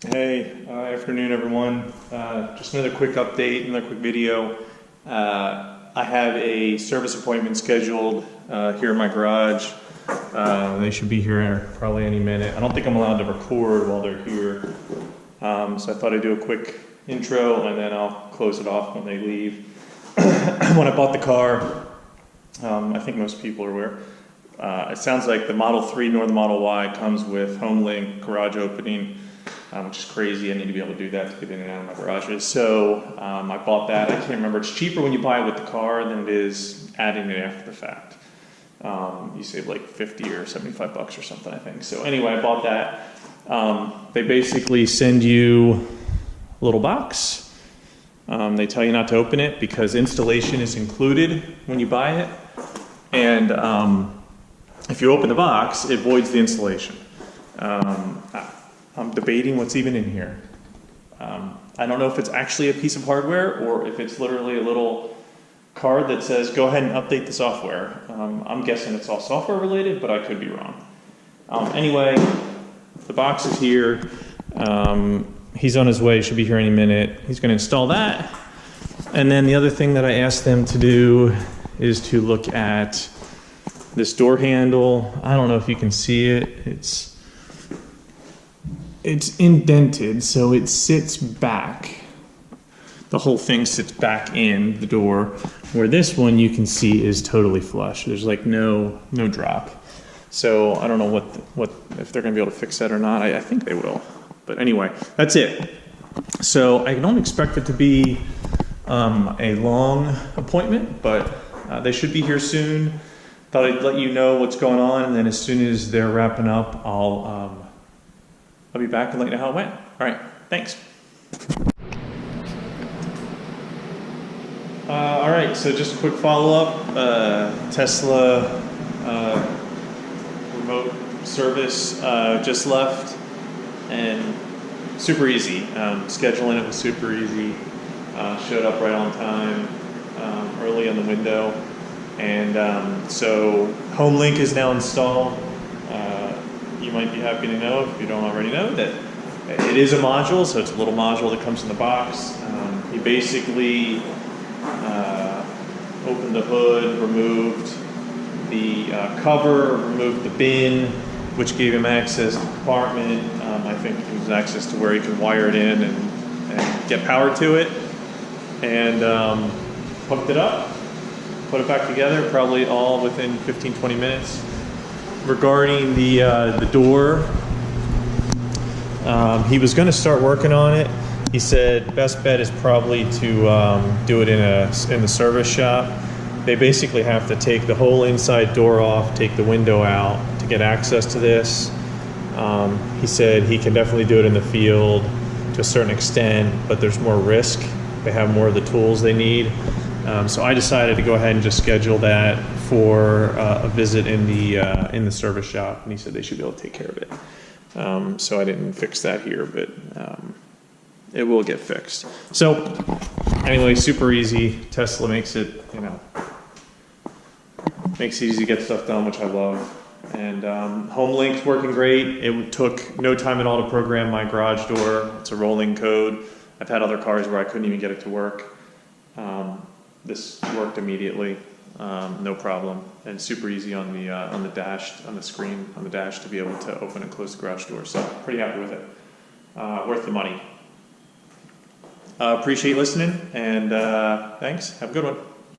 Hey, afternoon everyone. Just another quick update, another quick video. I have a service appointment scheduled here in my garage. They should be here probably any minute. I don't think I'm allowed to record while they're here. So I thought I'd do a quick intro and then I'll close it off when they leave. When I bought the car, I think most people are aware, it sounds like the Model 3 nor the Model Y comes with Homelink garage opening. Which is crazy. I need to be able to do that to get in and out of my garages. So I bought that. I can't remember. It's cheaper when you buy it with the car than it is adding it after the fact. You save like 50 or 75 bucks or something, I think. So anyway, I bought that. They basically send you a little box. They tell you not to open it because installation is included when you buy it. And if you open the box, it voids the installation. I'm debating what's even in here. I don't know if it's actually a piece of hardware or if it's literally a little card that says, go ahead and update the software. I'm guessing it's all software related, but I could be wrong. Anyway, the box is here. He's on his way, should be here any minute. He's gonna install that. And then the other thing that I asked them to do is to look at this door handle. I don't know if you can see it. It's indented, so it sits back. The whole thing sits back in the door, where this one you can see is totally flush. There's like no drop. So I don't know what if they're gonna be able to fix that or not. I think they will. But anyway, that's it. So I don't expect it to be a long appointment, but they should be here soon. Thought I'd let you know what's going on, and then as soon as they're wrapping up, I'll be back and let you know how it went. All right, thanks. All right, so just a quick follow-up. Tesla remote service just left, and super easy. Scheduling it was super easy. Showed up right on time, early on the window. And so Homelink is now installed. You might be happy to know, if you don't already know, that it is a module, so it's a little module that comes in the box. He basically opened the hood, removed the cover, removed the bin, which gave him access to the compartment. I think it was access to where he could wire it in and get power to it. And hooked it up, put it back together, probably all within 15-20 minutes. Regarding the door, he was going to start working on it. He said best bet is probably to do it in the service shop. They basically have to take the whole inside door off, take the window out to get access to this. He said he can definitely do it in the field to a certain extent, but there's more risk. They have more of the tools they need. So I decided to go ahead and just schedule that for a visit in the service shop, and he said they should be able to take care of it. So I didn't fix that here, but it will get fixed. So anyway, super easy. Tesla makes it, makes it easy to get stuff done, which I love. And Homelink's working great. It took no time at all to program my garage door. It's a rolling code. I've had other cars where I couldn't even get it to work. This worked immediately, no problem, and super easy on the dash, on the screen, on the dash to be able to open and close the garage door. So pretty happy with it. Worth the money. Appreciate listening, and thanks. Have a good one.